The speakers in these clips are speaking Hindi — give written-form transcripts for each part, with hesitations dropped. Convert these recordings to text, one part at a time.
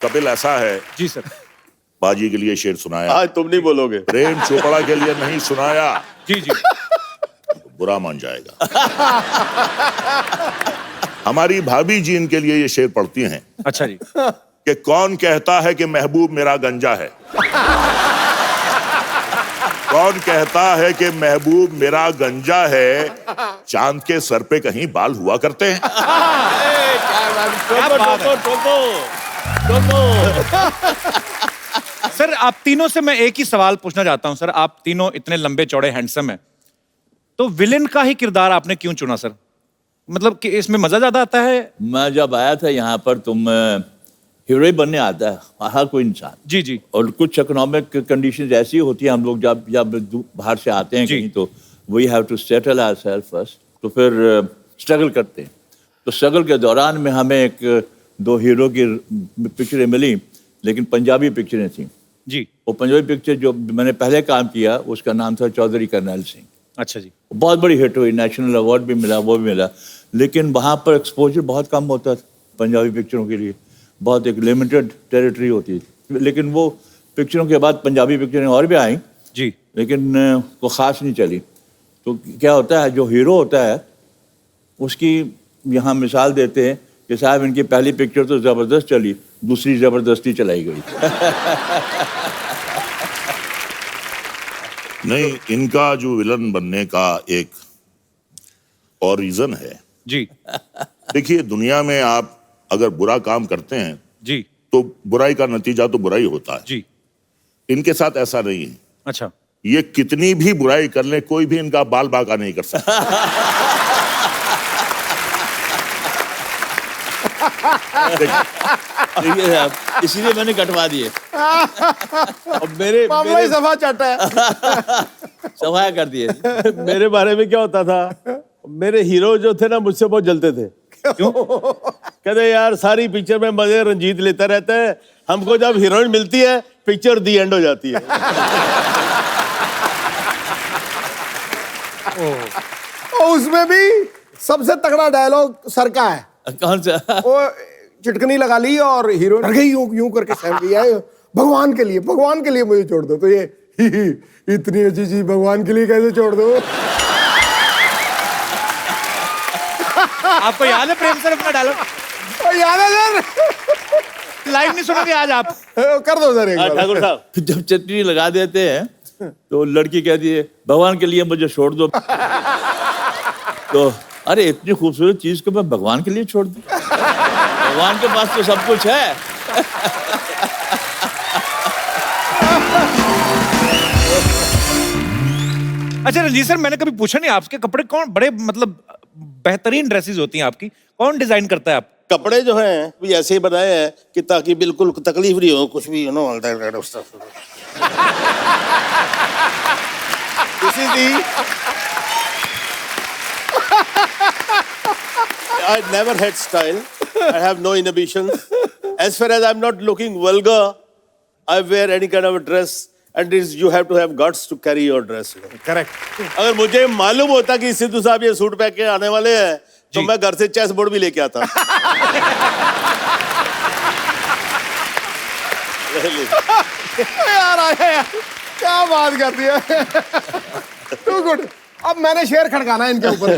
कपिल ऐसा है, जी सर। बाजी के लिए शेर सुनाया, आज तुम नहीं बोलोगे। प्रेम चोपड़ा के लिए नहीं सुनाया, जी जी। तो बुरा मान जाएगा। हमारी भाभी जी इनके लिए ये शेर पढ़ती हैं अच्छा जी। कि कौन कहता है कि महबूब मेरा गंजा है, कौन कहता है कि महबूब मेरा गंजा है, चांद के सर पे कहीं बाल हुआ करते हैं। सर आप तीनों से मैं एक ही सवाल पूछना चाहता हूं सर, आप तीनों इतने लंबे चौड़े हैंडसम हैं, तो विलेन का ही किरदार आपने क्यों चुना सर? मतलब कि इसमें मजा ज्यादा आता है? मैं जब आया था यहाँ पर तुम हीरो बनने आता है हर कोई इंसान। जी जी। और कुछ इकोनॉमिक कंडीशंस ऐसी होती है, हम लोग जब जब बाहर से आते हैं कहीं, तो we have to settle ourselves first, तो फिर स्ट्रगल करते हैं। तो स्ट्रगल के दौरान में हमें एक दो हीरो की पिक्चरें मिली, लेकिन पंजाबी पिक्चरें थी जी। वो पंजाबी पिक्चर जो मैंने पहले काम किया उसका नाम था चौधरी करनैल सिंह। अच्छा जी। बहुत बड़ी हिट हुई, नेशनल अवार्ड भी मिला, वो भी मिला, लेकिन वहाँ पर एक्सपोजर बहुत कम होता था पंजाबी पिक्चरों के लिए, बहुत एक लिमिटेड टेरिटरी होती थी। लेकिन वो पिक्चरों के बाद पंजाबी पिक्चरें और भी आई जी, लेकिन वो ख़ास नहीं चली। तो क्या होता है, जो हीरो होता है उसकी यहाँ मिसाल देते हैं कि साहब इनकी पहली पिक्चर तो ज़बरदस्त चली, दूसरी ज़बरदस्ती चलाई गई। नहीं, इनका जो विलन बनने का एक और रीजन है जी देखिए, दुनिया में आप अगर बुरा काम करते हैं जी तो बुराई का नतीजा तो बुराई होता है। जी। इनके साथ ऐसा नहीं है। अच्छा। ये कितनी भी बुराई कर ले, कोई भी इनका बाल बांका नहीं कर सकता। देखिए साहब, इसीलिए मैंने कटवा दिए। अब मेरे सफा चाटा है। सफाया कर दिए। मेरे बारे में क्या होता था, मेरे हीरो जो थे ना मुझसे बहुत जलते थे। क्यों? कहते यार सारी पिक्चर में मजे रंजीत लेता रहता है, हमको जब हीरोइन मिलती है पिक्चर दी एंड हो जाती है। और उसमें भी सबसे तगड़ा डायलॉग सर का है। कौन सा? वो चिटकनी लगा ली और हीरोइन डर गई, यूं यूं करके सहम गई है, भगवान के लिए मुझे छोड़ दो। तो ये इतनी अच्छी चीज भगवान के लिए कैसे छोड़ दो? आपको याद है प्रेम सर अपना डायलॉग? याद है सर? लाइव नहीं सुनोगे आज आप? कर दो सर एक बार। ठाकुर साहब, जब चटनी लगा देते हैं तो लड़की कहती है भगवान के लिए मुझे छोड़ दो। तो अरे इतनी खूबसूरत चीज को मैं भगवान के लिए छोड़ दूं? भगवान के पास तो सब कुछ है। अच्छा रंजीत सर, मैंने कभी पूछा नहीं आपके कपड़े कौन बड़े मतलब बेहतरीन ड्रेसेस होती हैं आपकी, कौन डिजाइन करता है आप? कपड़े जो हैं भी ऐसे ही बनाए हैं कि ताकि बिल्कुल तकलीफ नहीं हो, कुछ भी I never had style. I have no inhibitions. As far as I'm not looking vulgar, I wear any kind of a dress, and you have to have guts to carry your dress. Correct. अगर मुझे मालूम होता कि सिद्धू साहब ये सूट पहन के आने वाले हैं, तो मैं घर से चेस बोर्ड भी लेके आता। यार आया यार, क्या बात कर दी है। Too good. अब मैंने शेर खड़काना है इनके ऊपर।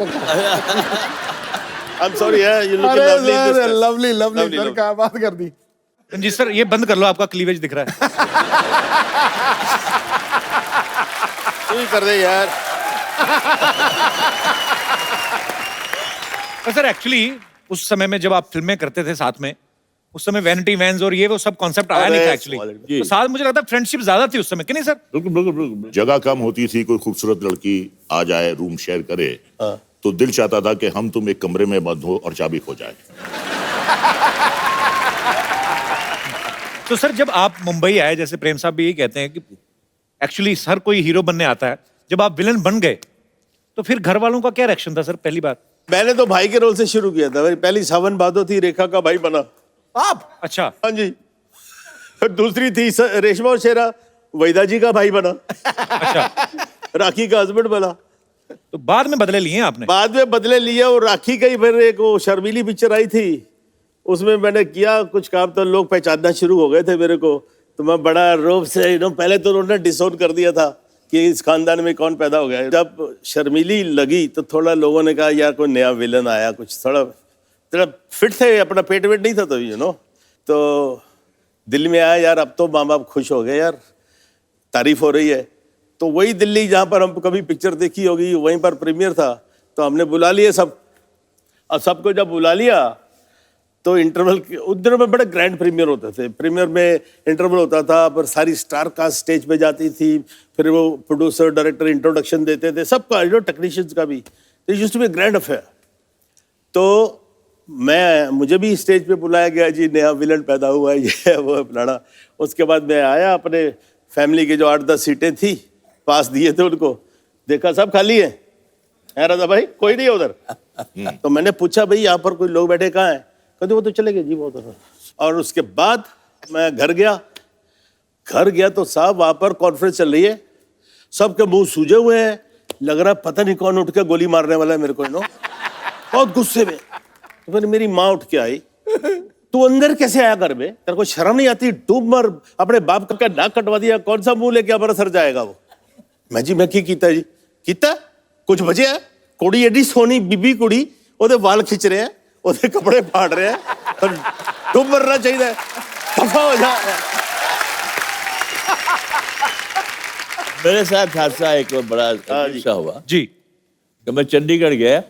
I'm sorry, you look अरे lovely in this sir, dress. Lovely lovely Lovely, sir, lovely. क्या बात कर दी। रंजीत सर ये बंद कर लो, आपका क्लीवेज दिख रहा है। तू ही कर दे यार। सर एक्चुअली उस समय में जब आप फिल्में करते थे साथ में, उस समय वैनिटी वैन्स और ये वो सब कॉन्सेप्ट आया नहीं था एक्चुअली, तो साथ मुझे लगता है फ्रेंडशिप ज्यादा थी उस समय, कि नहीं सर? बिल्कुल बिल्कुल बिल्कुल। जगह कम होती थी, कोई खूबसूरत लड़की आ जाए, रूम शेयर करे, तो दिल चाहता था कि हम तुम एक कमरे में बंद हो और चाबी खो जाए। तो सर जब आप मुंबई आए, जैसे प्रेम साहब भी यही कहते हैं कि एक्चुअली हर कोई हीरो बनने आता है, जब आप विलन बन गए तो फिर घर वालों का क्या रिएक्शन था सर पहली बार? मैंने तो भाई के रोल से शुरू किया था। मेरी पहली सावन भादो थी, रेखा का भाई बना। आप? अच्छा। हाँ जी। दूसरी थी रेशमा और शेरा, वैदा जी का भाई बना। अच्छा। राखी का हस्बैंड बना। तो बाद में बदले लिए आपने? बाद में बदले लिए, और राखी का ही फिर एक वो शर्मीली पिक्चर आई थी, उसमें मैंने किया कुछ काम तो लोग पहचानना शुरू हो गए थे मेरे को, तो मैं बड़ा रोब से पहले तो उन्होंने डिसोन कर दिया था कि इस खानदान में कौन पैदा हो गया। जब शर्मीली लगी तो थोड़ा लोगों ने कहा यार कोई नया विलन आया, कुछ थोड़ा फिट थे, अपना पेट वेट नहीं था तो तो दिल में आया यार अब तो माँ बाप खुश हो गए यार, तारीफ हो रही है। तो वही दिल्ली जहाँ पर हम कभी पिक्चर देखी होगी वहीं पर प्रीमियर था, तो हमने बुला लिए सब। अब सबको जब बुला लिया तो इंटरवल उस दिनों में बड़े ग्रैंड प्रीमियर होते थे। प्रीमियर में इंटरवल होता था, पर सारी स्टार कास्ट स्टेज पे जाती थी, फिर वो प्रोड्यूसर डायरेक्टर इंट्रोडक्शन देते थे, सबका टेक्नीशियंस का भी। तो used to be grand affair. तो मुझे भी स्टेज पे बुलाया गया, जी नया विलन पैदा हुआ है, ये है वो है फलाना। उसके बाद मैं आया, अपने फैमिली के जो 8-10 सीटें थी पास दिए थे उनको, देखा सब खाली है राजा भाई, कोई नहीं है उधर। तो मैंने पूछा भाई यहाँ पर कोई लोग बैठे कहाँ हैं? कहते वो तो चले गए जी वो तो। और उसके बाद मैं घर गया तो साहब वहाँ पर कॉन्फ्रेंस चल रही है, सबके मुंह सूजे हुए हैं, लग रहा पता नहीं कौन उठ के गोली मारने वाला है मेरे को बहुत गुस्से में। तो फिर मेरी माँ उठ के आई, तू अंदर कैसे आया घर में, तेरे को शर्म नहीं आती? डूब मर, अपने बाप का नाक कटवा दिया, कौन सा मुंह लेके हमारा सर जाएगा वो? मैं की कीता जी कीता कुछ बचे है? कुड़ी एडी सोनी बीबी कुड़ी, ओदे वाल खिंच रहे हैं, ओदे कपड़े फाड़ रहे हैं, डूब मरना चाहिए, दफा हो जा। मेरे साथ हादसा एक बड़ा अच्छा हुआ जी। कि मैं चंडीगढ़ गया,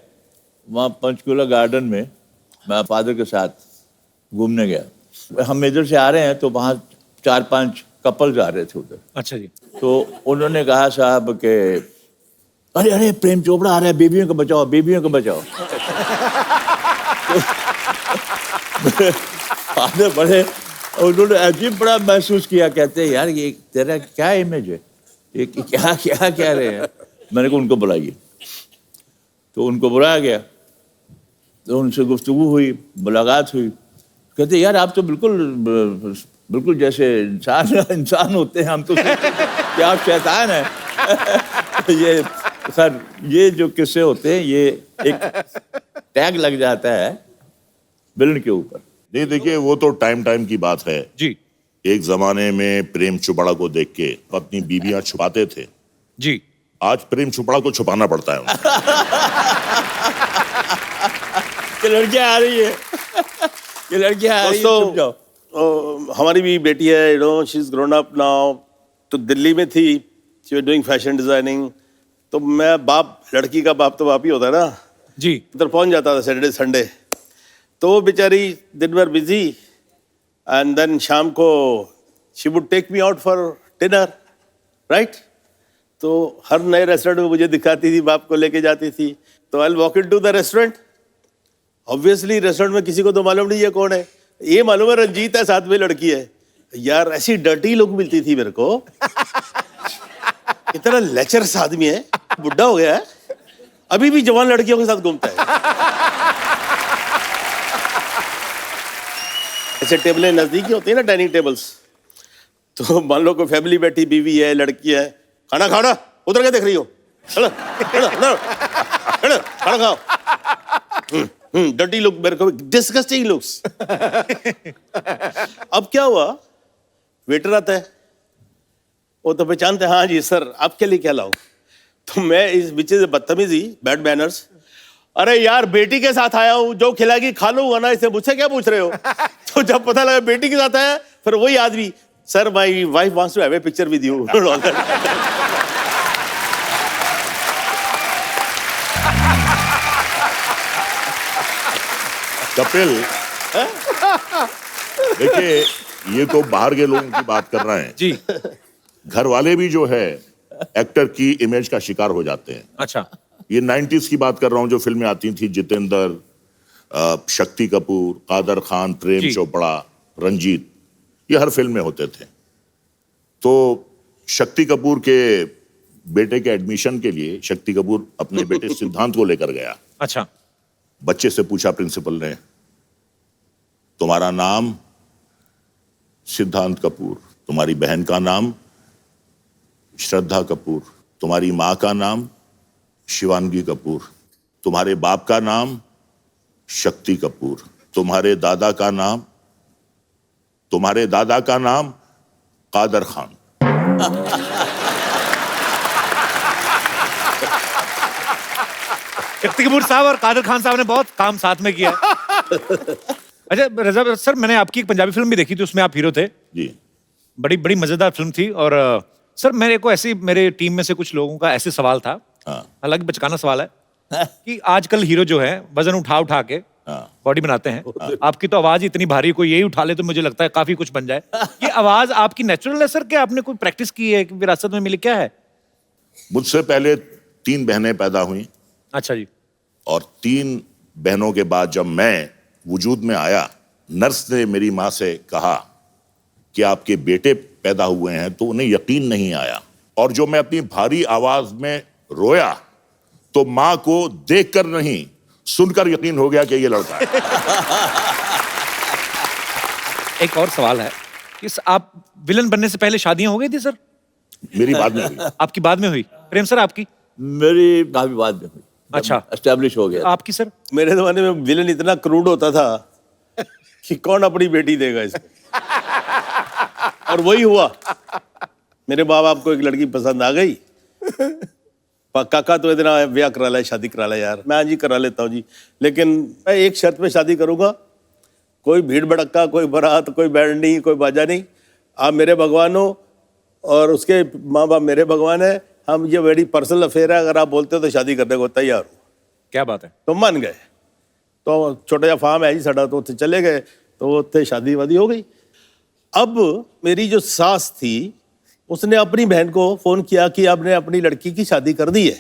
वहाँ पंचकूला गार्डन में मैं फादर के साथ घूमने गया। हम इधर से आ रहे हैं तो वहाँ 4-5 कपल्स आ रहे थे उधर। अच्छा जी। तो उन्होंने कहा साहब के अरे अरे प्रेम चोपड़ा आ रहा है, बेबियों को बचाओ, बेबियों को बचाओ। फादर बड़े, उन्होंने अजीब बड़ा महसूस किया, कहते हैं यार ये तेरा क्या इमेज है, ये क्या क्या कह रहे हैं। मैंने कहा उनको बुलाइए, तो उनको बुलाया गया, तो उनसे गुफ्तगू हुई, मुलाकात हुई। कहते यार आप तो बिल्कुल जैसे इंसान होते हैं, हम तो क्या आप शैतान हैं। ये सर ये जो किस्से होते हैं ये एक टैग लग जाता है विलन के ऊपर। नहीं देखिए वो तो टाइम की बात है जी। एक जमाने में प्रेम चोपड़ा को देख के अपनी बीबियां छुपाते थे जी। आज प्रेम चोपड़ा को छुपाना पड़ता है उनको। ये लड़कियां आ रही है, ये लड़कियां आ रही है, छुप जाओ। हमारी भी बेटी है, she is grown up now. तो दिल्ली में थी, she was doing fashion designing. तो मैं बाप, लड़की का बाप तो बाप ही होता है ना जी। उधर पहुंच जाता था सैटरडे संडे। तो वो बेचारी दिन भर बिजी, एंड देन शाम को she would take me out for dinner, right. तो हर नए रेस्टोरेंट में मुझे दिखाती थी, बाप को लेके जाती थी। तो I will walk into the restaurant. Obviously restaurant में किसी को तो मालूम नहीं है कौन है, ये मालूम है रंजीत है, साथ में लड़की है। यार ऐसी डर्टी लुक मिलती थी मेरे को, इतना लेचरस आदमी है, बुढ़ा हो गया है, अभी भी जवान लड़कियों के साथ घूमता है। ऐसे टेबलें नजदीकी होती है ना, डाइनिंग टेबल्स। तो मान लो कोई फैमिली बैठी, बीवी है, लड़की है, खाना खाना, उधर क्या देख रही हो, चलो चलो चलो खाना खाओ। डर्टी लुक, मेरे को डिस्गस्टिंग लुक्स। अब क्या हुआ, वेटर आता है, वो तो पहचानते हैं, हाँ जी सर आपके लिए क्या लाऊं। तो मैं इस बीच से बदतमीजी, बैड मैनर्स, अरे यार बेटी के साथ आया हूं, जो खिलाएगी खा लो ना, इसे मुझसे क्या पूछ रहे हो। तो जब पता लगा बेटी के साथ आया, फिर वही आदमी, sir my wife wants to have a picture with you. Kapil देखिए ये तो बाहर के लोगों की बात कर रहे हैं जी। घर वाले भी जो है एक्टर की इमेज का शिकार हो जाते हैं। अच्छा। ये 90s की बात कर रहा हूं, जो फिल्में आती थी, जितेंद्र, शक्ति कपूर, कादर खान, प्रेम चोपड़ा, रंजीत, ये हर फिल्म में होते थे। तो शक्ति कपूर के बेटे के एडमिशन के लिए शक्ति कपूर अपने बेटे सिद्धांत को लेकर गया। अच्छा। बच्चे से पूछा प्रिंसिपल ने, तुम्हारा नाम सिद्धांत कपूर, तुम्हारी बहन का नाम श्रद्धा कपूर, तुम्हारी मां का नाम शिवांगी कपूर, तुम्हारे बाप का नाम शक्ति कपूर, तुम्हारे दादा का नाम कादर खान। शक्ति कपूर साहब और कादर खान साहब ने बहुत काम साथ में किया है। अच्छा रजा सर, मैंने आपकी एक पंजाबी फिल्म भी देखी थी, उसमें आप हीरो थे। जी। बड़ी बड़ी मजेदार फिल्म थी। और सर मेरे को ऐसे, मेरे टीम में से कुछ लोगों का ऐसे सवाल था, हाँ। हालांकि बचकाना सवाल है, कि आजकल हीरो जो है वजन उठा उठा के बॉडी बनाते हैं। आपकी तो आवाज इतनी भारी, कोई यही उठा ले तो मुझे लगता है काफी कुछ बन जाए। ये आवाज आपकी नेचुरल है सर, क्या आपने कोई प्रैक्टिस की है, कि विरासत में मिली, क्या है? मुझसे पहले 3 बहनें पैदा हुई, अच्छा जी। और 3 बहनों के बाद जब मैं वजूद में आया, नर्स ने मेरी माँ से कहा कि आपके बेटे पैदा हुए हैं, तो उन्हें यकीन नहीं आया। और जो मैं अपनी भारी आवाज में रोया, तो माँ को देखकर नहीं, सुनकर यकीन हो गया कि ये लड़का है। एक और सवाल है कि आप विलन बनने से पहले शादियां हो गई थी सर? मेरी बाद में हुई। आपकी बाद में हुई? प्रेम सर आपकी? मेरी काफी बाद में हुई। अच्छा। एस्टेब्लिश हो गया। आपकी सर? मेरे जमाने में विलन इतना क्रूड होता था कि कौन अपनी बेटी देगा इसको। और वही हुआ। मेरे माँ बाप को एक लड़की पसंद आ गई, काका तो इतना ब्याह करा ले, शादी करा ले यार। मैं हाँ जी करा लेता हूँ जी, लेकिन मैं एक शर्त पे शादी करूंगा, कोई भीड़ भड़क्का, कोई बारात, कोई बैंड नहीं, कोई बाजा नहीं। आप मेरे भगवान हो और उसके माँ बाप मेरे भगवान है। हम ये बड़ी पर्सनल अफेयर है, अगर आप बोलते हो तो शादी करने को तैयार हूँ। क्या बात है। तो मान गए। तो छोटा जा फार्म है जी साडा, तो उत्थे चले गए, तो उत्थे शादी वादी हो गई। अब मेरी जो सास थी, उसने अपनी बहन को फोन किया कि आपने अपनी लड़की की शादी कर दी है।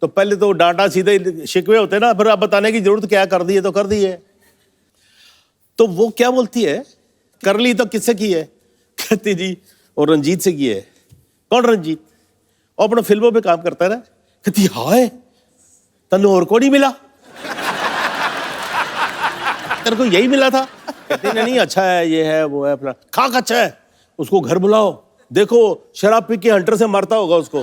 तो पहले तो डांटा, सीधे शिकवे होते ना, फिर आप बताने की जरूरत क्या, कर दी है तो कर दी है। तो वो क्या बोलती है, कर ली तो किससे की है? कहती जी और रंजीत से की है। कौन रंजीत? और अपना फिल्मों पे काम करता है ना। कहती हाय तनु और को नहीं मिला, तेरे को यही मिला था? कहते नहीं अच्छा है, ये है वो है, अपना खाक अच्छा है, उसको घर बुलाओ, देखो शराब पी के हंटर से मारता होगा उसको।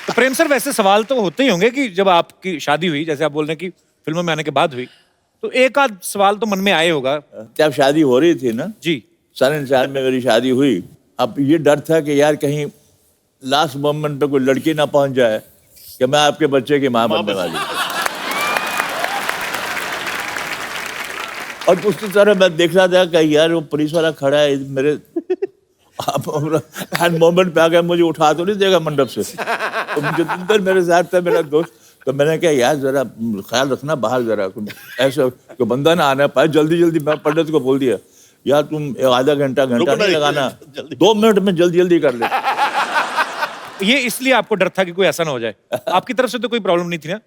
तो प्रेम सर वैसे सवाल तो होते ही होंगे कि जब आपकी शादी हुई, जैसे आप बोल रहे हैं कि फिल्मों में आने के बाद हुई, तो एक आध सवाल तो मन में आए होगा। जब शादी हो रही थी ना जी, 4 में मेरी शादी हुई। अब ये डर था कि यार कहीं लास्ट मोमेंट पे कोई लड़की ना पहुंच जाए कि मैं आपके बच्चे की माँ बनने वाली हूं। और उस तरह मैं देख रहा था कि यार वो पुलिस वाला खड़ा है मेरे हैंड मोमेंट पे आ गया, मुझे उठा तो नहीं देगा मंडप से। तो जितेंद्र मेरे साथ था, मेरा दोस्त। तो मैंने कहा यार जरा ख्याल रखना बाहर, जरा ऐसा कोई बंदा ना आना पाए। जल्दी जल्दी मैं पंडित को बोल दिया, यार तुम आधा घंटा नहीं लगाना, 2 मिनट में जल्दी जल्दी कर ले। ये इसलिए आपको डर था कि कोई ऐसा ना हो जाए। आपकी तरफ से तो कोई प्रॉब्लम नहीं थी ना?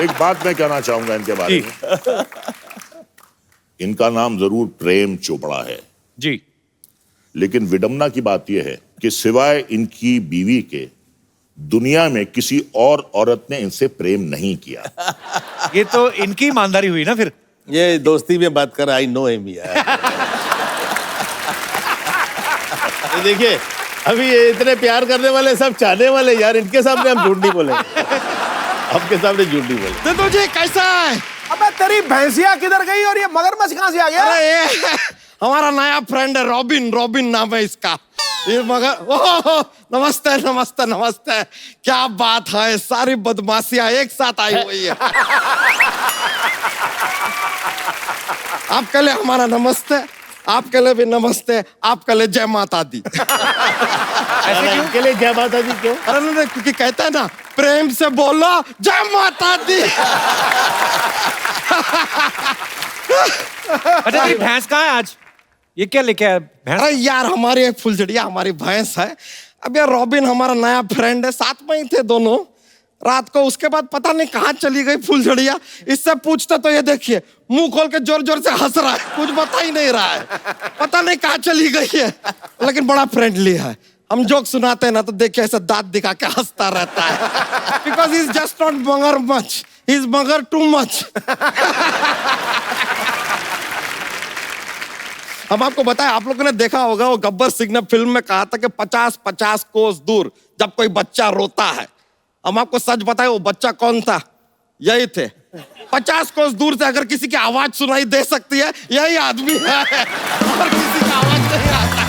एक बात मैं कहना चाहूंगा इनके बारे में। इनका नाम जरूर प्रेम चोपड़ा है जी, लेकिन विडम्बना की बात यह है कि सिवाय इनकी बीवी के दुनिया में किसी और औरत ने इनसे प्रेम नहीं किया। ये तो इनकी ईमानदारी हुई ना फिर। ये दोस्ती में बात कर, आई नो हिम यार। ये देखिए अभी ये इतने प्यार करने वाले, सब चाहने वाले यार, इनके सामने हम झूठ नहीं बोले, आपके सामने झूठ नहीं बोले। तो तुझे कैसा है? अबे तेरी भैंसिया किधर गई और ये मगरमच्छ कहाँ से आ गया? अरे ये हमारा नया फ्रेंड है रॉबिन, रॉबिन नाम है इसका। ये मगर ओह नमस्ते नमस्ते नमस्ते, क्या बात है, सारी बदमाशियां एक साथ आई हुई है। आपके लिए हमारा नमस्ते, आपके लिए भी नमस्ते, आपके लिए जय माता दी। ऐसे क्यों? इनके लिए जय माता दी क्यों? अरे नहीं, क्योंकि कहता है ना प्रेम से बोलो जय माता दी। अच्छा ये भैंस कहाँ है आज? ये क्या लेके आया भैंस? अरे यार हमारी एक फुलझड़िया हमारी भैंस है। अब यार रॉबिन हमारा नया फ्रेंड है, साथ में ही थे दोनों रात को। उसके बाद पता नहीं कहाँ चली गई फुलझड़िया। इससे पूछते तो ये देखिए मुंह खोल के जोर जोर से हंस रहा है, कुछ बता ही नहीं रहा है, पता नहीं कहाँ चली गई है। लेकिन बड़ा फ्रेंडली है, हम जोक सुनाते हैं ना तो देखिए ऐसा दांत दिखा के हंसता रहता है। बिकॉज इज जस्ट नॉट मगर मच, इज मगर टू मच। हम आपको बताएं, आप लोगों ने देखा होगा वो गब्बर सिंह ने फिल्म में कहा था कि 50-50 कोस दूर जब कोई बच्चा रोता है। हम आपको सच बताएं, वो बच्चा कौन था? यही थे। 50 कोस दूर से अगर किसी की आवाज सुनाई दे सकती है, यही आदमी है। और किसी का आवाज नहीं आता।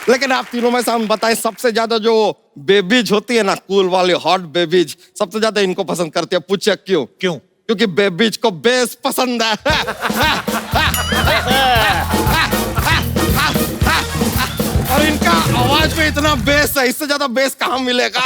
लेकिन आप तीनों में से हम बताएं, सबसे ज्यादा जो बेबीज होती है ना, कूल वाली हॉट बेबीज, सबसे ज्यादा इनको पसंद करती है। पूछे क्यों? क्यों? क्योंकि बेबीज को बेस पसंद है। और इनका आवाज में इतना बेस है, इससे ज्यादा बेस कहाँ मिलेगा?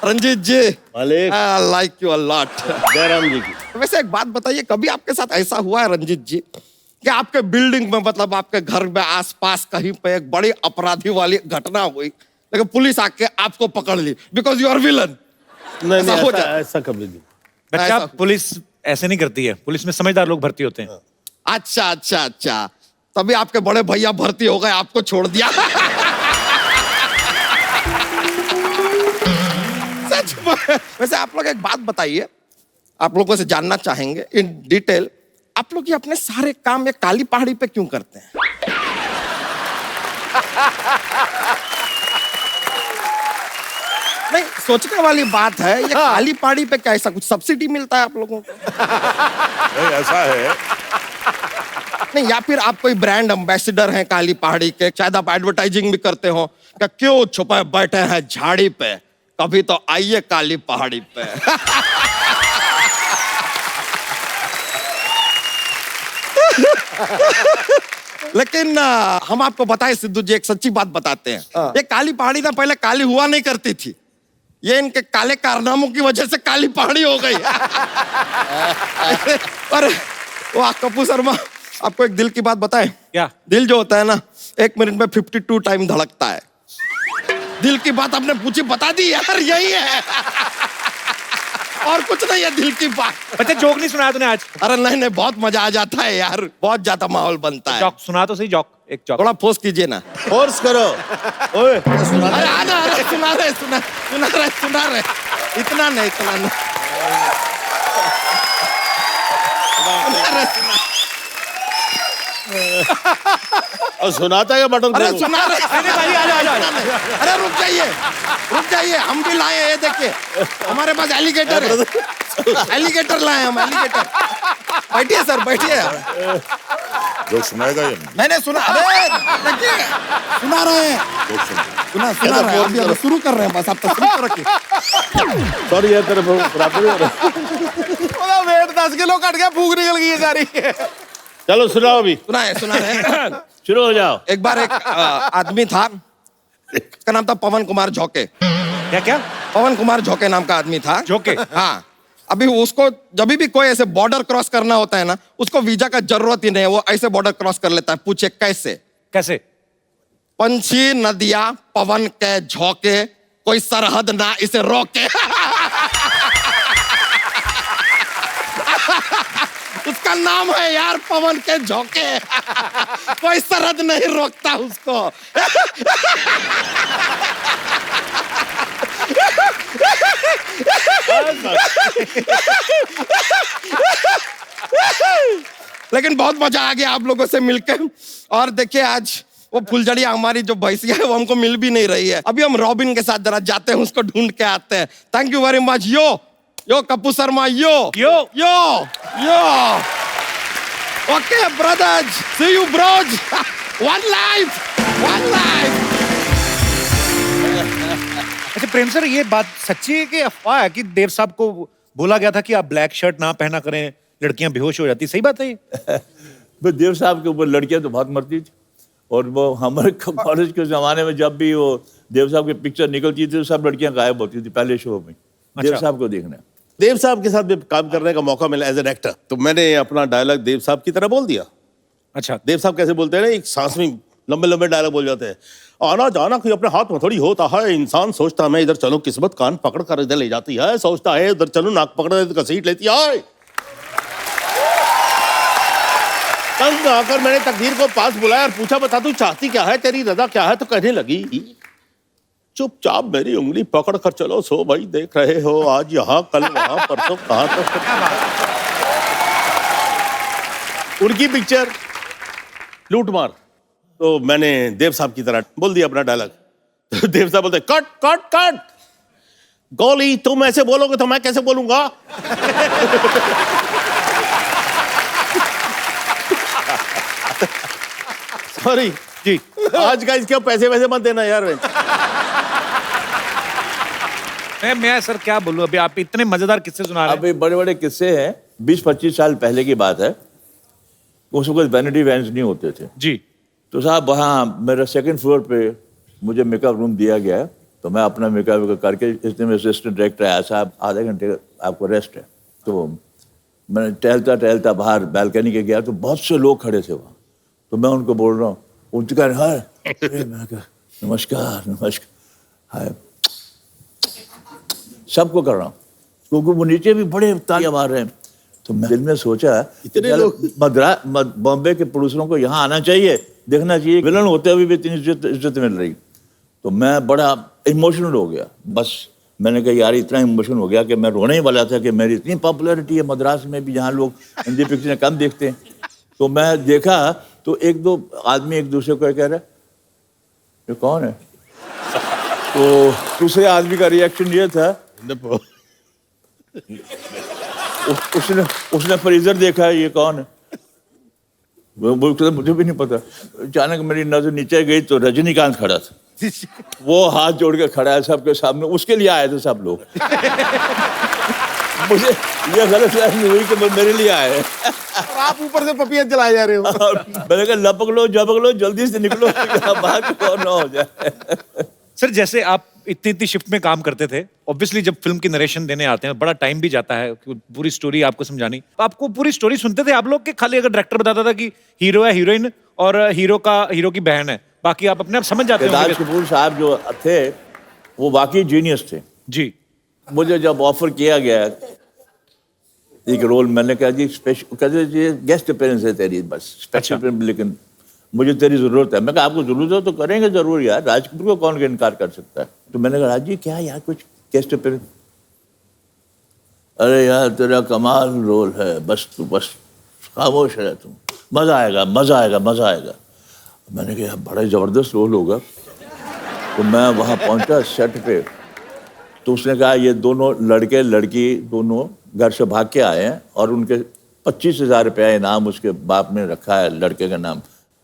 रंजीत जी, मालिक। Like you a lot. Jairam ji की। वैसे एक बात बताइए, कभी आपके साथ ऐसा हुआ है रंजीत जी कि आपके बिल्डिंग में, मतलब आपके घर में आसपास कहीं पे एक बड़ी अपराधी वाली घटना हुई, लेकिन पुलिस आके आपको पकड़ ली बिकॉज यू आर विलन? नहीं ऐसा हो जाता है? ऐसा कभी नहीं। बच्चा, ऐसा- पुलिस ऐसे नहीं करती है। पुलिस में समझदार लोग भर्ती होते हैं। अच्छा अच्छा अच्छा, तभी आपके बड़े भैया भर्ती हो गए, आपको छोड़ दिया। सच में। वैसे आप लोग एक बात बताइए, आप लोगों से जानना चाहेंगे इन डिटेल, आप लोग ये अपने सारे काम ये काली पहाड़ी पे क्यों करते हैं? नहीं, सोचने वाली बात है। ये काली पहाड़ी पे क्या ऐसा कुछ सब्सिडी मिलता है आप लोगों को? नहीं, ऐसा है। नहीं, या फिर आप कोई ब्रांड एम्बेसडर हैं काली पहाड़ी के, शायद आप एडवर्टाइजिंग भी करते हो क्या? क्यों छुपे बैठे हैं झाड़ी पे, कभी तो आइए काली पहाड़ी पे। लेकिन हम आपको बताएं सिद्धू जी, एक सच्ची बात बताते हैं। ये काली पहाड़ी ना पहले काली हुआ नहीं करती थी, ये इनके काले कारनामों की वजह से काली पहाड़ी हो गई। और वाह कपूर शर्मा, आपको एक दिल की बात बताएं? क्या? दिल जो होता है ना, 1 मिनट में 52 टाइम धड़कता है। दिल की बात आपने पूछी, बता दी यार, यही है। और कुछ नहीं है दिल की बात। बच्चा, जोक नहीं सुनाया तूने आज? अरे नहीं नहीं, बहुत मजा आ जाता है यार, बहुत ज्यादा माहौल बनता है। जोक सुना तो सही, जोक, एक जोक। थोड़ा फोर्स कीजिए ना। फोर्स करो। ओए, अरे आना, अरे सुना रहे। इतना नहीं, इतना नहीं। और सुनाता है बटन? अरे सुना रहे। भाई, आ जा। अरे रुक जाइए, हम भी लाए, ये देखिए हमारे पास एलिगेटर है। एलिगेटर लाए हम, एलिगेटर। बैठिए सर, बैठिए। जो सुनाएगा ये मैंने सुना, अरे देखिए सुना रहे हैं, सुना रहे हैं, अभी शुरू कर रहे हैं, बस आप तस्वीर रखिए। सॉरी यार, तेरे बराबर हो रहा है। वेट 10 किलो कट गया, भूख निकल गई है सारी। चलो सुनाओ अभी। सुना रहे हैं। शुरू हो जाओ। एक बार एक आदमी था, उसका नाम था पवन कुमार झोंके। क्या? पवन कुमार झोंके नाम का आदमी था। झोंके? हाँ। अभी उसको जब भी कोई ऐसे बॉर्डर क्रॉस करना होता है ना, उसको वीजा का जरूरत ही नहीं है, वो ऐसे बॉर्डर क्रॉस कर लेता है। पूछे कैसे? कैसे? पंछी नदियां पवन के झोंके, कोई सरहद ना इसे रोके। उसका नाम है यार पवन के झोंके। कोई सरहद नहीं रोकता उसको। लेकिन बहुत मजा आ गया आप लोगों से मिलकर। और देखिए आज वो फुलझड़िया हमारी जो भैंसिया है वो हमको मिल भी नहीं रही है। अभी हम रॉबिन के साथ जरा जाते हैं, उसको ढूंढ के आते हैं। Thank you very much. Yo Kapoor Sharma, yo. Okay brothers, see you bros. One life. अच्छा प्रेम सर, ये बात सच्ची है कि अफवाह है कि देव साहब को बोला गया था कि आप ब्लैक शर्ट ना पहना करें, लड़कियां बेहोश हो जाती? सही बात है ये? बस देव साहब के ऊपर लड़कियां तो बहुत मरती थी, और वो हमारे कॉलेज के ज़माने में जब भी वो देव साहब की पिक्चर निकलती थी तो सब लड़कियां गायब होती थी पहले शो में देव साहब को देखने। देव साहब के साथ भी काम करने का मौका मिला एज एन एक्टर, तो मैंने अपना डायलॉग देव साहब की तरह बोल दिया। अच्छा, देव साहब कैसे बोलते हैं ना, एक सांस में लंबे लंबे डायलॉग बोल जाते हैं। आना जाना कोई अपने हाथ में थोड़ी होता है, इंसान सोचता है मैं इधर चलूं, किस्मत कान पकड़ कर इधर ले जाती है, सोचता है उधर चलूं, नाक पकड़ कर घसीट लेती है। तंग आकर मैंने तकदीर को पास बुलाया और पूछा, बता तू चाहती क्या है, तेरी रजा क्या है? तो कहने लगी, चुपचाप मेरी उंगली पकड़ कर चलो, सो भाई देख रहे हो आज यहाँ कल वहां परसों कहां तक। उनकी पिक्चर लूट मार, तो मैंने देव साहब की तरह बोल दिया अपना डायलॉग। तो देव साहब बोलते कट कट कट, गोली तुम ऐसे बोलोगे तो मैं कैसे बोलूंगा। सॉरी जी। आज का इसके पैसे वैसे मत देना यार। मैं सर क्या बोलूं, अभी आप इतने मजेदार किस्से सुना रहे हैं। अभी बड़े बड़े किस्से हैं, 20-25 साल पहले की बात है। उस वक्त वैनिटी वैन्स नहीं होते थे जी। तो साहब वहाँ मेरा 2nd फ्लोर पे मुझे मेकअप रूम दिया गया है, तो मैं अपना मेकअप करके, इसने में असिस्टेंट डायरेक्टर आया, साहब आधे घंटे आपको रेस्ट है। तो मैंने टहलता टहलता बाहर बैल्कनी के गया तो बहुत से लोग खड़े थे वहाँ। तो मैं उनको बोल रहा हूँ, उनके कह रहे हैं मैं कहा नमस्कार नमस्कार, हाय, सबको कर रहा हूँ क्योंकि वो नीचे भी बड़े तालियां मार रहे हैं। तो मैं दिल में सोचा इतने लोग बॉम्बे के प्रोड्यूसरों को यहाँ आना चाहिए, देखना चाहिए, विलन होते हुए भी इतनी इज्जत मिल रही। तो मैं बड़ा इमोशनल हो गया। बस मैंने कहा यार इतना इमोशनल हो गया कि मैं रोने ही वाला था कि मेरी इतनी पॉपुलैरिटी है मद्रास में भी, जहाँ लोग हिंदी पिक्चरें कम देखते हैं। तो मैं देखा तो 1-2 आदमी एक दूसरे को कह रहे ये कौन है। तो दूसरे आदमी का रिएक्शन ये था, उसने फ्रीजर देखा, ये कौन है। मुझे भी नहीं पता। अचानक मेरी नजर नीचे गई तो रजनीकांत खड़ा था। वो हाथ जोड़ के खड़ा है सबके सामने, उसके लिए आए थे सब लोग। मुझे ये गलत फहमी हुई कि मेरे लिए आए हैं। और आप ऊपर से पपियां चलाए जा रहे हो। मैंने कहा लपक लो झपक लो, जल्दी से निकलो, बाहर कौन ना हो जाए। सर जैसे आप इतनी शिफ्ट में काम करते थे, ऑब्वियसली जब फिल्म की नरेशन देने आते हैं बड़ा टाइम भी जाता है पूरी स्टोरी आपको समझानी। आपको पूरी स्टोरी सुनते थे आप लोग के खाली अगर डायरेक्टर बताता था कि हीरो है, हीरोइन और हीरो की बहन है, बाकी आप अपने आप समझ जाते थे? राज कपूर साहब जो थे वो वाकई जीनियस थे जी। मुझे जब ऑफर किया गया एक रोल, मैंने कहा जी स्पेशल, कहते जी गेस्ट अपीयरेंस है तेरी, बस स्पेशल, लेकिन मुझे तेरी जरूरत है। मैं कहा आपको जरूरत है तो करेंगे जरूर यार, राज कपूर को कौन इनकार कर सकता है। तो मैंने कहा राज जी क्या यार कुछ गेस्ट अपीयरेंस। अरे यार तेरा कमाल रोल है, बस तू बस खामोश रह, तुम मजा आएगा मजा आएगा मजा आएगा। मैंने कहा बड़ा जबरदस्त रोल होगा। तो मैं वहाँ पहुँचा सेट पे, तो उसने कहा ये दोनों लड़के लड़की दोनों घर से भाग के आए हैं और उनके 25,000 रुपया इनाम उसके बाप ने रखा है लड़के का नाम।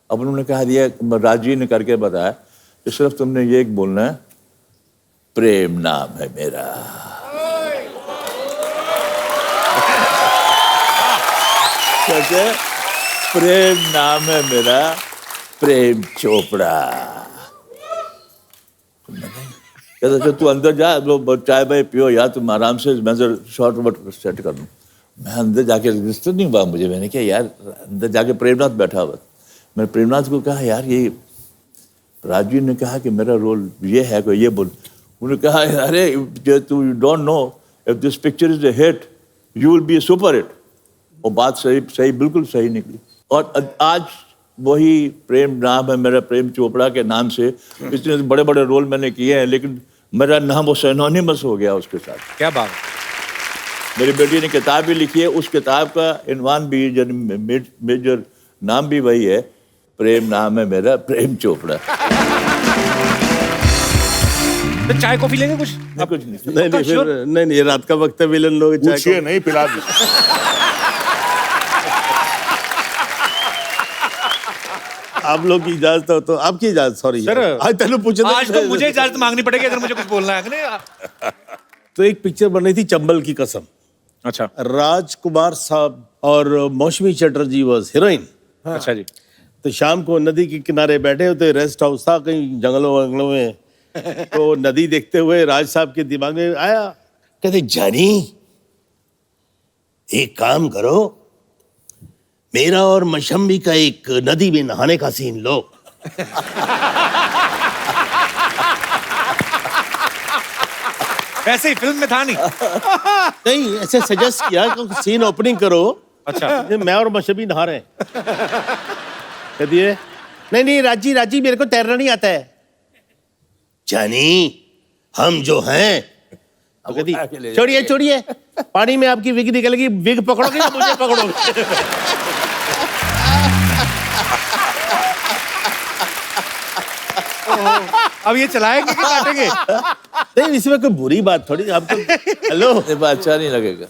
अब उन्होंने कहा दिया, राजी ने करके बताया कि सिर्फ तुमने ये एक बोलना है, प्रेम नाम है मेरा। कहते प्रेम नाम है मेरा, प्रेम चोपड़ा। कहते तू अंदर जा, लो चाय भाई पियो यार, तुम आराम से, मैं शॉर्ट वट सेट कर लूँ। मैं अंदर जाके रजिस्टर नहीं हुआ मुझे, मैंने कहा यार अंदर जाके प्रेमनाथ बैठा हुआ। मैंने प्रेमनाथ को कहा यार ये राजू ने कहा कि मेरा रोल ये है, कोई ये बोल। उन्होंने कहा अरे तू you don't know if this picture is a hit you will be A super hit. और बात सही बिल्कुल सही निकली। और आज वही प्रेम नाम है मेरा, प्रेम चोपड़ा के नाम से इतने बड़े बड़े रोल मैंने किए हैं, लेकिन मेरा नाम वो सिनोनिमस हो गया उसके साथ। क्या बात। मेरी बेटी ने किताब भी लिखी है, उस किताब का इनवान भी मेजर नाम भी वही है, प्रेम नाम है मेरा, प्रेम चोपड़ा। तो चाय कॉफी लेंगे कुछ? कुछ नहीं। नहीं फिर नहीं रात का वक्त है, विलन लोग चाय पूछिए नहीं, पिला दी। आप लोग की इजाजत हो तो आपकी इजाजत। सॉरी सर, आज तेन पूछे आज तो मुझे इजाजत मांगनी पड़ेगी अगर मुझे कुछ बोलना है। तो एक पिक्चर बन रही थी चंबल की कसम। अच्छा। राजकुमार साहब और मौसमी चटर्जी वाज हीरोइन। अच्छा जी। तो शाम को नदी के किनारे बैठे होते, रेस्ट हाउस था कहीं जंगलों वंगलों में। तो नदी देखते हुए राज साहब के दिमाग में आया, कहते जानी एक काम करो, मेरा और मशम्मी का एक नदी में नहाने का सीन लो। ऐसे ही फिल्म में था नहीं। नहीं ऐसे सजेस्ट किया कि सीन ओपनिंग करो। अच्छा। मैं और मशम्मी नहा रहे हैं। कह दिए नहीं राजी मेरे को तैरना नहीं आता है। जानी हम जो हैं, छोड़िए पानी में आपकी विग निकलेगी, विग पकड़ोगे या मुझे पकड़ोगे? अब ये चलाएंगे कि काटेंगे? नहीं, इसमें कोई बुरी बात थोड़ी, आपको हेलो ये बात अच्छा नहीं लगेगा।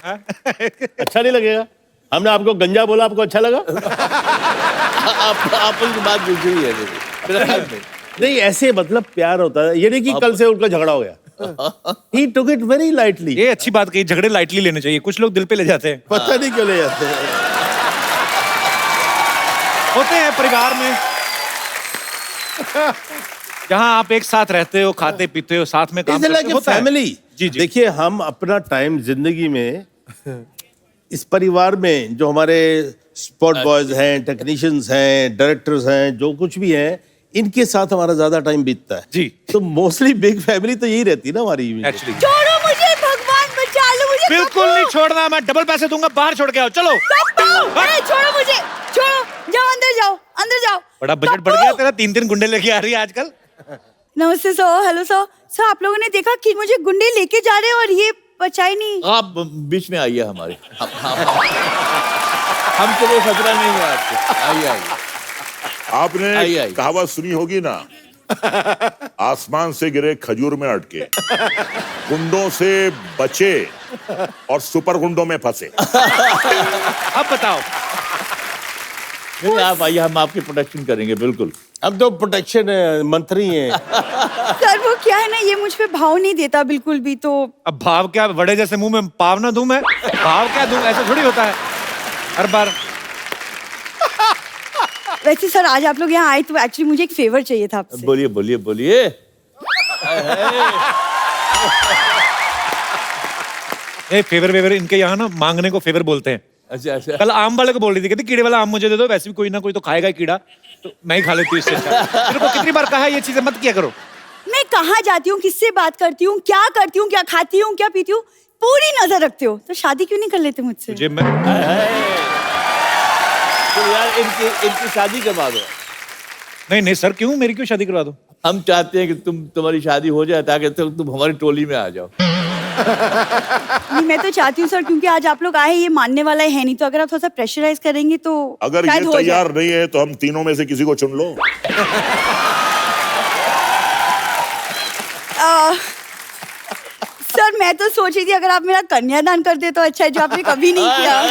अच्छा नहीं लगेगा? हमने आपको गंजा बोला, आपको अच्छा लगा? आप उनकी बात दूसरी है मेरी। नहीं, ऐसे मतलब प्यार होता है, ये नहीं कि कल से उनका झगड़ा हो गया। He took it very lightly. ये अच्छी बात कही, झगड़े लाइटली लेने चाहिए, कुछ लोग दिल पे ले जाते हैं। पता नहीं क्यों ले जाते हैं। होते हैं परिवार में जहां आप एक साथ रहते हो, खाते पीते हो, साथ में काम करते हो, होता है। फैमिली। जी जी। देखिए, हम अपना टाइम जिंदगी में इस परिवार में जो हमारे स्पॉट बॉयज हैं, टेक्नीशियंस हैं, डायरेक्टर्स हैं, जो कुछ भी हैं, इनके साथ हमारा ज्यादा टाइम बीतता है। जी। तो मोस्टली बिग फैमिली तो यही रहती है ना हमारी। एक्चुअली छोड़ो मुझे, भगवान बचा लो मुझे। बिल्कुल नहीं छोड़ना, मैं डबल पैसे दूंगा, बाहर छोड़ के आओ, चलो। अरे छोड़ो मुझे, छोड़ो, जाओ अंदर जाओ, अंदर जाओ। बड़ा बजट बढ़ गया तेरा, 3-3 गुंडे लेके आ रही है आजकल। नमस्ते सर, हेलो सर। सर आप लोगों ने देखा कि मुझे गुंडे लेके जा रहे हैं और ये बचा ही नहीं। आप बीच में आइए हमारे, हम तो वो खतरा नहीं है आपको। आइए आइए। आपने आई। कहावत सुनी होगी ना, आसमान से गिरे खजूर में अटके, गुंडों से बचे और सुपर गुंडों में फंसे। अब बताओ। नहीं, आप आइए, हम आपकी प्रोटेक्शन करेंगे बिल्कुल। अब तो प्रोटेक्शन मंत्री हैं। सर वो क्या है ना, ये मुझ पे भाव नहीं देता बिल्कुल भी। तो अब भाव क्या, बड़े जैसे मुंह में पाव ना दूं मैं? भाव क्या दूं, ऐसा थोड़ी होता है हर बार। वैसे सर आज आप लोग यहाँ आए तो एक्चुअली मुझे एक फेवर चाहिए था आपसे। बोलिए बोलिए बोलिए। ए फेवर वेवर इनके यहाँ ना मांगने को फेवर बोलते हैं। अच्छा अच्छा। कल आम वाले को बोल रही थी, कहती कीड़े वाला आम मुझे दे दो, वैसे भी कोई ना कोई तो खाएगा ही कीड़ा, तो मैं ही खा लेती हूँ इससे अच्छा। मेरे को कितनी बार कहा है ये चीजें मत किया करो। मैं कहाँ जाती हूँ, किससे बात करती हूँ, क्या करती हूँ, क्या खाती हूँ, क्या पीती हूँ, पूरी नजर रखते हो। तो शादी क्यों नहीं कर लेते मुझसे? तुझे मैं तो यार इनकी शादी करवा दो। नहीं नहीं सर, क्यों, मेरी क्यों शादी करवा दो? हम चाहते हैं कि तुम्हारी शादी हो जाए ताकि तुम हमारी टोली में आ जाओ। नहीं मैं तो चाहती हूँ सर, क्योंकि आज आप लोग आए, ये मानने वाला है नहीं, तो अगर आप थोड़ा सा प्रेशराइज करेंगे तो अगर शायद ये हो जाए। तैयार नहीं है तो हम तीनों में से किसी को चुन लो। सर मैं तो सोच रही थी अगर आप मेरा कन्यादान कर दे तो अच्छा है, जो आपने कभी नहीं किया।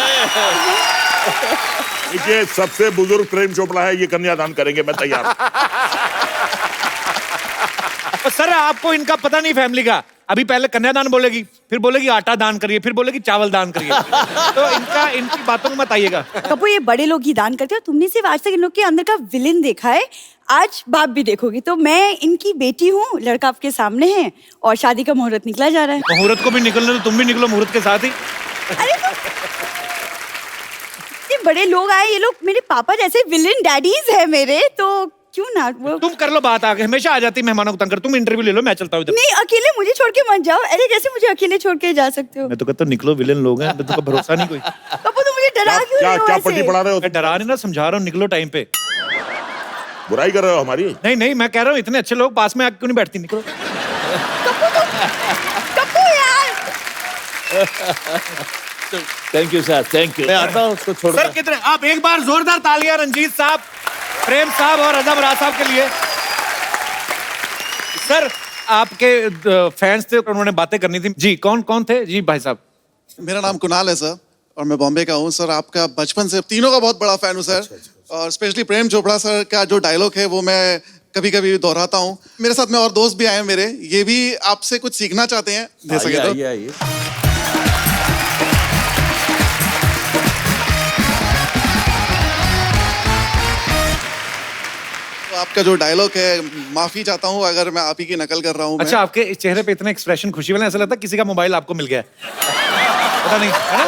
देखिए, सबसे बुजुर्ग प्रेम चोपड़ा है, ये कन्यादान करेंगे, मैं तैयार हूं। तो सर आपको इनका पता नहीं फैमिली का। अभी पहले कन्यादान बोलेगी, फिर बोलेगी आटा दान करिए, फिर बोलेगी चावल दान करिए। तो इनकी बातों में मत आइएगा। कपूर ये बड़े लोग ही दान करते हो, तुमने सिर्फ आज तक इन लोग के अंदर का विलेन देखा है, आज बाप भी देखोगी। तो मैं इनकी बेटी हूँ, लड़का आपके सामने है और शादी का मुहूर्त निकला जा रहा है। मुहूर्त को भी निकलने तो तुम भी निकलो मुहूर्त के साथ ही। अरे तो ये बड़े लोग आए, ये लोग मेरे पापा जैसे विलेन डैडीज है मेरे, तो क्यों ना वो। तुम कर लो बात, आगे हमेशा आ जाती मेहमानों को तंग कर। तुम इंटरव्यू ले लो, मैं चलता हूँ इधर। नहीं अकेले मुझे छोड़ के मत जाओ। अरे कैसे मुझे अकेले छोड़ के जा सकते हो? मैं तो कहता हूँ निकलो, विलेन लोग हैं, तुमको भरोसा नहीं कोई। कपूर तुम मुझे डरा क्यों क्या रहे हो क्या ऐसे? पट्टी पढ़ा रहे हो? मैं डरा नहीं ना, समझा रहा हूँ, निकलो टाइम पे। बुराई कर रहे हो हमारी? नहीं नहीं, मैं कह रहा हूँ इतने अच्छे लोग पास में आके क्यों नहीं बैठती, निकलो। कपूर यार। Thank you sir, thank you. मैं आता हूँ उसको छोड़ सर कितने, आप एक बार जोरदार तालियां रंजीत साहब, प्रेम साहब और रजा बराज साहब के लिए। सर आपके फैंस थे, उन्होंने बातें करनी थी। जी कौन कौन थे? जी भाई साहब। मेरा नाम कुणाल है सर और मैं बॉम्बे का हूँ सर। आपका बचपन से तीनों का बहुत बड़ा फैन हूँ सर। और स्पेशली प्रेम चोपड़ा सर का जो डायलॉग है वो मैं कभी कभी दोहराता हूँ। मेरे साथ में और दोस्त भी आए हैं मेरे, ये भी आपसे कुछ सीखना चाहते हैं, दे सके तो। आइए। तो आपका जो डायलॉग है, माफी चाहता हूँ अगर मैं आप ही की नकल कर रहा हूँ। अच्छा, आपके चेहरे पे इतने एक्सप्रेशन खुशी वाले, ऐसा लगता है किसी का मोबाइल आपको मिल गया है। पता नहीं है ना?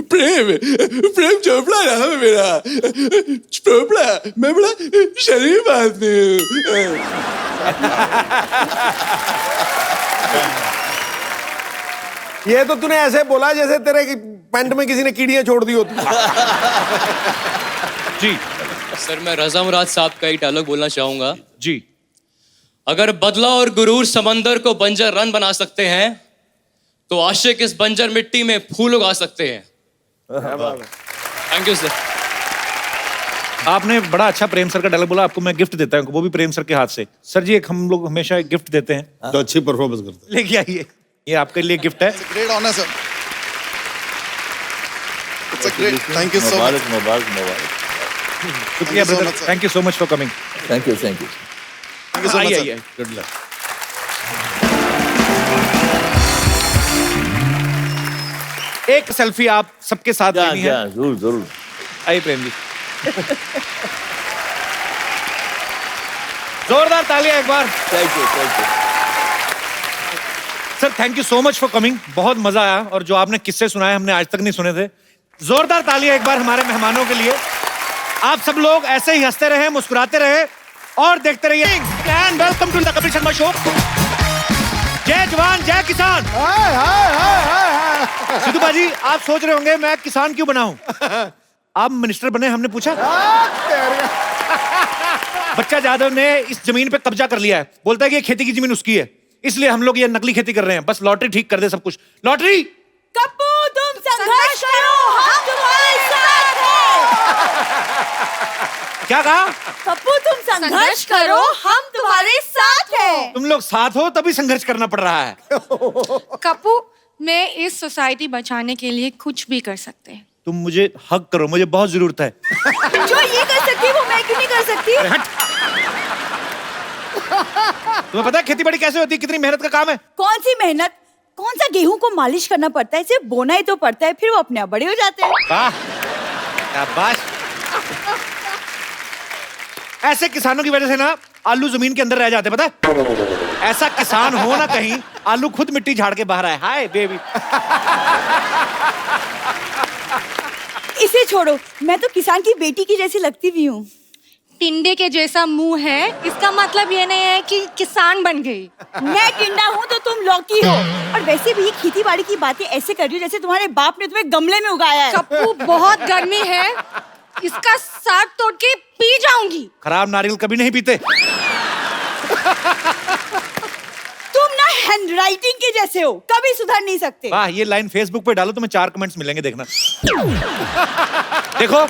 प्रेम चोपड़ा नाम है मेरा। चोपड़ा, मैं बड़ा शरीफ आदमी हूँ। ये तो तूने ऐसे बोला जैसे तेरे की पैंट में किसी ने कीड़ियां छोड़ दी होती। जी सर मैं रजा मुराद साहब का एक डायलॉग बोलना चाहूंगा। जी। अगर बदला और गुरूर समंदर को बंजर रन बना सकते हैं तो आशिक इस बंजर मिट्टी में फूल उगा सकते हैं। Thank you sir. आपने बड़ा अच्छा प्रेम सर का डायलॉग बोला, आपको मैं गिफ्ट देता हूँ, वो भी प्रेम सर के हाथ से। सर जी, एक हम लोग हमेशा एक गिफ्ट देते हैं, तो अच्छी परफॉर्मेंस करते हैं। लेके आइए, ये आपके लिए गिफ्ट है। Great honour sir. It's a great, thank you so much. मुबारक मुबारक मुबारक। शुक्रिया Thank you so brother, much, sir. Thank you so much for coming. Thank you thank you. Thank you so much sir. Good luck. एक सेल्फी आप सबके साथ लेनी है। जरूर जरूर। आइए प्रेम जी। जोरदार तालियां एक बार। Thank you thank you. Sir thank you so much for coming, बहुत मजा आया, और जो आपने किस्से सुनाए हमने आज तक नहीं सुने थे। जोरदार तालियां एक बार हमारे मेहमानों के लिए। आप सब लोग ऐसे ही हंसते रहे, मुस्कुराते रहे और देखते रहिए। And welcome to the Kapil Sharma show. जय जवान जय किसान। सिद्धू बाजी, आप सोच रहे होंगे मैं किसान क्यों बना हूं? आप मिनिस्टर बने, हमने पूछा। बच्चा जाधव ने इस जमीन पे कब्जा कर लिया है, बोलता है कि ये खेती की जमीन उसकी है, इसलिए हम लोग ये नकली खेती कर रहे हैं, बस लॉटरी ठीक कर दे सब कुछ। लॉटरी कप्पू तुम संघर्ष करो, हम तुम्हारे साथ हैं। क्या कहा? कप्पू तुम संघर्ष करो, हम तुम्हारे साथ हैं। तुम लोग साथ हो तभी संघर्ष करना पड़ रहा है। कप्पू, मैं इस सोसाइटी बचाने के लिए कुछ भी कर सकते हैं। तुम मुझे हक करो, मुझे बहुत जरूरत है। जो ये कर सकती वो मैं क्यों नहीं कर सकती? अरे हट। तुम्हें पता है खेती बाड़ी कैसे होती है, कितनी मेहनत का काम है? कौन सी मेहनत? कौन सा गेहूं को मालिश करना पड़ता है, सिर्फ बोना ही तो पड़ता है, फिर वो अपने आप बड़े हो जाते हैं। वाह, शाबाश। ऐसे किसानों की वजह से ना आलू जमीन के अंदर रह जाते, पता है? ऐसा किसान हो ना कहीं, आलू खुद मिट्टी झाड़ के बाहर आए। Hi baby. इसे छोड़ो, मैं तो किसान की बेटी की जैसी लगती भी हूँ। टिंडे के जैसा मुंह है, इसका मतलब ये नहीं है कि किसान बन गई। मैं टिंडा हूँ तो तुम लौकी हो। और वैसे भी खेती बाड़ी की बातें ऐसे कर रही हो जैसे तुम्हारे बाप ने तुम्हें गमले में उगाया है। कप्पू, बहुत गर्मी है, इसका साग तोड़ के पी जाऊंगी। खराब नारियल कभी नहीं पीते। तुम ना हैंडराइटिंग के जैसे हो, कभी सुधर नहीं सकते। वाह, ये लाइन फेसबुक पे डालो, तुम्हें 4 कमेंट्स मिलेंगे, देखना। देखो,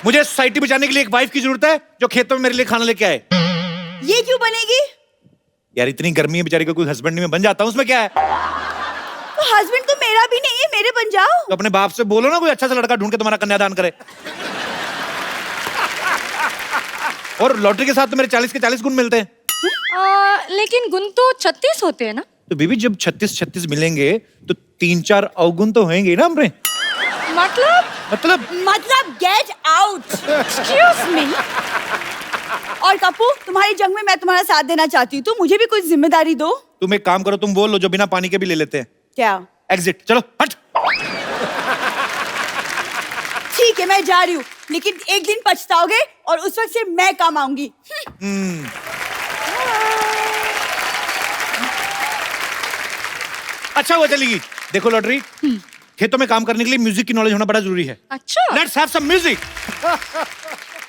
मुझे सोसाइटी बचाने के लिए एक वाइफ की जरूरत है जो खेतों में मेरे लिए खाना लेके आए। ये क्यों बनेगी? यार इतनी गर्मी है बेचारी को, कोई हस्बैंड नहीं, मैं बन जाता हूँ, उसमें क्या है? तो हस्बैंड तो मेरा भी नहीं है, मेरे बन जाओ। तो अपने बाप से बोलो ना कोई अच्छा सा लड़का ढूंढ के तुम्हारा कन्यादान करे। और लॉटरी के साथ तो मेरे 40 के 40 गुण मिलते हैं। लेकिन गुण तो 36 होते हैं ना? तो बीबी जब 36 मिलेंगे तो 3-4 अवगुण तो होंगे ही ना हमरे। मतलब गेट आउट। Excuse me. और कप्पू, तुम्हारी जंग में मैं तुम्हारा साथ देना चाहती हूँ, तो मुझे भी कुछ जिम्मेदारी दो। तुम एक काम करो, तुम वो लो जो बिना पानी के भी ले लेते हैं। क्या? एग्जिट। चलो हट। ठीक है, मैं जा रही हूँ, लेकिन एक दिन पछताओगे और उस वक्त सिर्फ मैं काम आऊंगी। अच्छा वो चलेगी। देखो लॉटरी, खेतों में काम करने के लिए म्यूजिक की नॉलेज होना बड़ा जरूरी है। अच्छा, लेट्स हैव सम म्यूजिक।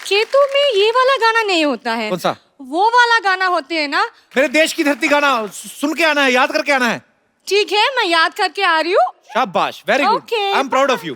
खेतों में ये वाला गाना नहीं होता है। कौन सा? वो वाला गाना होते हैं ना। मेरे देश की धरती गाना सुन के आना है, याद करके आना है। ठीक है, मैं याद करके आ रही हूँ। शाबाश, very good, Okay. I am proud of you.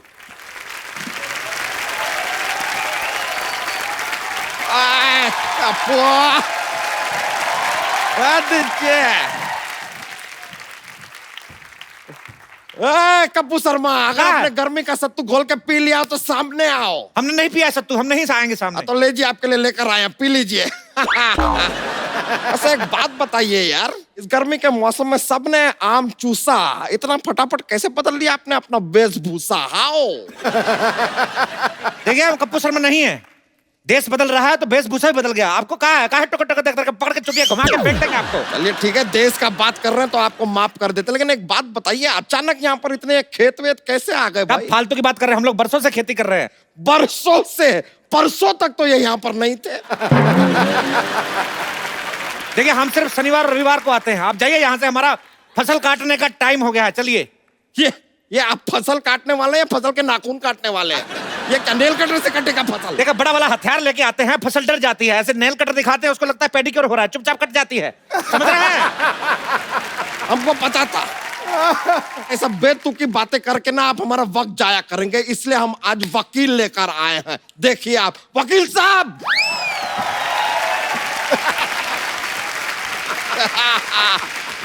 Kappu Sharma, अगर हाँ। आपने गर्मी का सत्तू घोल के पी लिया तो सामने आओ। हमने नहीं पिया सत्तू, हम नहीं आएंगे सामने। तो लीजिए, आपके लिए लेकर आए हैं, पी लीजिए। अच्छा, एक बात बताइए यार, इस गर्मी के मौसम में सबने आम चूसा, इतना फटाफट कैसे बदल लिया आपने अपना वेशभूषा? हाओ। देखिए हम कप्पू शर्मा नहीं है, देश बदल रहा है तो वेशभूषा भी बदल गया। आपको कहा है टोकर टोकर देख करके पकड़ के चुटिया घुमा के फेंक देंगे आपको। चलिए ठीक है, देश का बात कर रहे हैं तो आपको माफ कर देते, लेकिन एक बात बताइए, अचानक यहाँ पर इतने खेत वेत कैसे आ गए अब भाई? फालतू की बात कर रहे हैं, हम लोग बरसों से खेती कर रहे हैं। बरसों से? परसों तक तो ये यहाँ पर नहीं थे। देखिए हम सिर्फ शनिवार और रविवार को आते हैं। आप जाइए यहाँ से, हमारा फसल काटने का टाइम हो गया है, चलिए। ये आप फसल काटने वाले हैं या फसल के नाखून काटने वाले हैं? ये क्या नेल कटर से कटेगा फसल? देखा, बड़ा वाला हथियार लेके आते हैं, फसल डर जाती है। ऐसे नेल कटर दिखाते हैं, उसको लगता है पेडिक्योर हो रहा है, चुपचाप कट जाती है। समझ रहे हैं? हमको पता था, ऐसा बेतुकी बातें करके ना आप हमारा वक्त जाया करेंगे, इसलिए हम आज वकील लेकर आए हैं। देखिए आप, वकील साहब।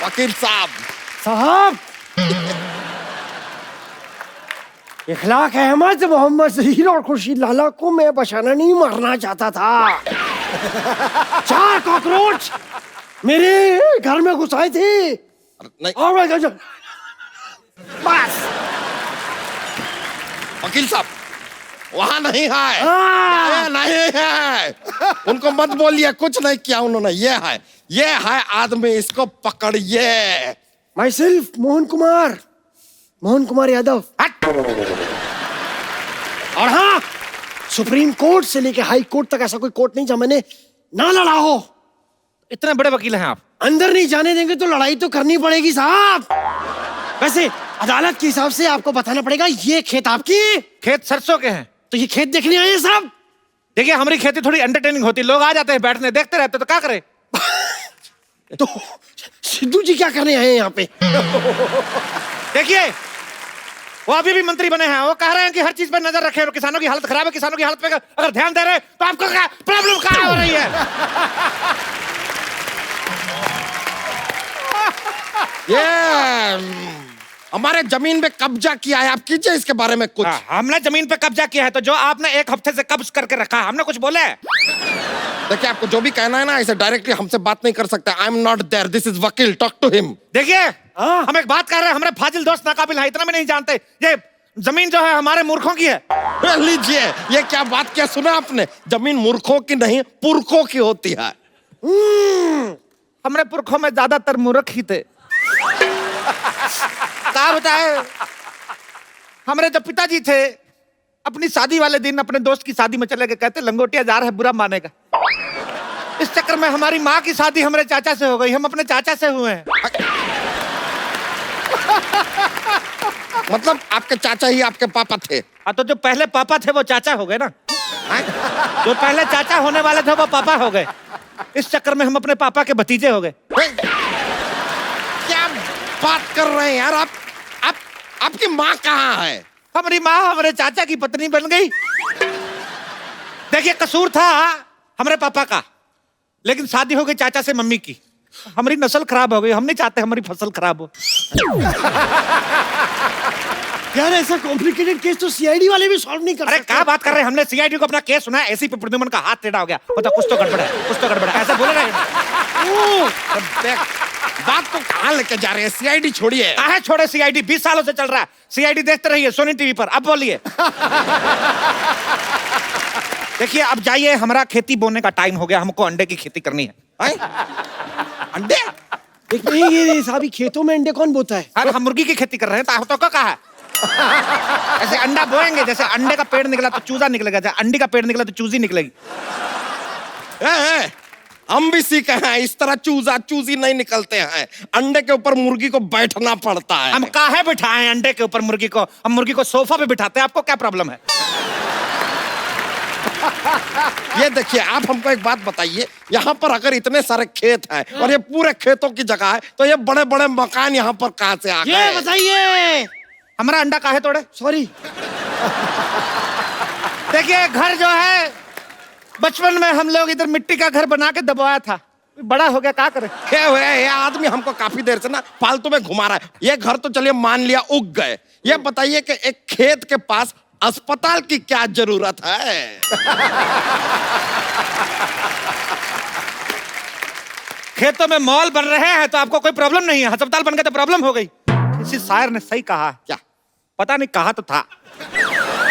वकील साहब। साहब, इखलाक अहमद, मोहम्मद जहीर और खुर्शीद लाला को मैं बचाना नहीं, मारना चाहता था। 4 कॉकरोच मेरे घर में घुस आए थे। नहीं, और मैं क्या बस। वकील साहब, वहां नहीं है, हाँ। ये नहीं है। उनको मत बोलिए, कुछ नहीं किया उन्होंने। ये है आदमी, इसको पकड़िए। My self Mohan Kumar Yadav. और हाँ, सुप्रीम कोर्ट से लेके हाई कोर्ट तक ऐसा कोई कोर्ट नहीं जहाँ मैंने ना लड़ा हो। इतने बड़े वकील हैं आप। अंदर नहीं जाने देंगे तो लड़ाई तो करनी पड़ेगी साहब। वैसे अदालत के हिसाब से आपको बताना पड़ेगा, ये खेत आपकी, खेत सरसों के हैं। तो ये खेत देखने आए हैं साहब। देखिए, हमारी खेती थोड़ी एंटरटेनिंग होती है, लोग आ जाते हैं बैठने, देखते रहते, तो क्या करें। तो सिद्धू जी क्या करने आए हैं यहाँ पे? देखिए, वो अभी भी मंत्री बने हैं, वो कह रहे हैं कि हर चीज पर नजर रखें और किसानों की हालत खराब है, किसानों की हालत पे अगर ध्यान दे रहे हैं तो आपको क्या प्रॉब्लम कहाँ हो रही है? ये हमारे जमीन पे कब्जा किया है, आप कीजिए इसके बारे में कुछ। हमने जमीन पे कब्जा किया है, तो जो आपने 1 हफ्ते से कब्ज करके रखा है, हमने कुछ बोले? देखिए, आपको जो भी कहना है ना, ऐसे डायरेक्टली हमसे बात नहीं कर सकते। I am not there, this is Vakil, talk to him. देखिए, हम एक बात कर रहे हैं, हमारे फाजिल दोस्त नाकाबिल है, इतना भी नहीं जानते। ये जमीन जो है हमारे मूर्खों की है। लीजिए, ये क्या बात किया, सुना आपने? जमीन मूर्खों की नहीं, पुरखों की होती है। हमारे पुरखों में ज्यादातर मूर्ख ही थे। क्या बताए, हमारे जो पिताजी थे, अपनी शादी वाले दिन अपने दोस्त की शादी में चले गए, कहते लंगोटिया जा रहा है, बुरा मानेगा। इस चक्कर में हमारी माँ की शादी हमारे चाचा से हो गई, हम अपने चाचा से हुए हैं। मतलब आपके चाचा ही आपके पापा थे? हाँ, तो जो पहले पापा थे वो चाचा हो गए ना। जो पहले चाचा होने वाले थे वो पापा हो गए। इस चक्कर में हम अपने पापा के भतीजे हो गए। क्या बात कर रहे हैं यार आप? आपकी माँ कहाँ है? हमारी माँ हमारे चाचा की पत्नी बन गई। देखिए, कसूर था हमारे पापा का, लेकिन शादी हो गई चाचा से मम्मी की। हमारी नस्ल खराब हो गई, हम नहीं चाहते हमारी फसल खराब हो। यार, ऐसा कॉम्प्लिकेटेड केस तो सीआईडी वाले भी सॉल्व नहीं कर अरे सकते। क्या बात कर रहे हैं, हमने सीआईडी को अपना केस सुना है, एसीपी प्रद्युमन का हाथ टेढ़ा हो गया, मतलब कुछ तो गड़बड़ है, कुछ तो गड़बड़ है, ऐसा बोल रहे हैं। बात तो कहाँ लेके जा रहे हैं? सीआईडी छोड़िए। कहाँ छोड़े सीआईडी? 20 सालों से चल रहा है सीआईडी, देखते रहिए सोनी टीवी पर। अब बोलिए। देखिए, अब जाइए, हमारा खेती बोने का टाइम हो गया, हमको अंडे की खेती करनी है। अंडे? ये साहब, खेतों में अंडे कौन बोता है? अरे हम मुर्गी की खेती कर रहे हैं, तो क्या कहा है? ऐसे अंडा बोएंगे, जैसे अंडे का पेड़ निकला तो चूजा निकलेगा, जैसे अंडी का पेड़ निकला तो चूजी निकलेगी। हम भी सीखे हैं, इस तरह चूजा चूजी नहीं निकलते हैं। अंडे के ऊपर मुर्गी को बैठना पड़ता है। हम काहे बिठाएं अंडे के ऊपर मुर्गी को? हम मुर्गी को सोफा पे बिठाते हैं, आपको क्या प्रॉब्लम है? ये देखिए, आप हमको एक बात बताइए, यहाँ पर अगर इतने सारे खेत हैं और ये पूरे खेतों की जगह है, तो ये बड़े बड़े मकान यहाँ पर कहाँ से आ गए? ये बताइए, हमारा अंडा काहे तोड़े? सॉरी। देखिए, घर जो है, बचपन में हम लोग इधर मिट्टी का घर बना के दबाया था, बड़ा हो गया, क्या करे? ये आदमी हमको काफी देर से ना फालतू में घुमा रहा है। ये घर तो चलिए मान लिया उग गए, ये बताइए कि एक खेत के पास अस्पताल की क्या जरूरत है? खेतों में मॉल बन रहे हैं तो आपको कोई प्रॉब्लम नहीं है, अस्पताल बन गए तो प्रॉब्लम हो गई। किसी शायर ने सही कहा। क्या? पता नहीं, कहा तो था।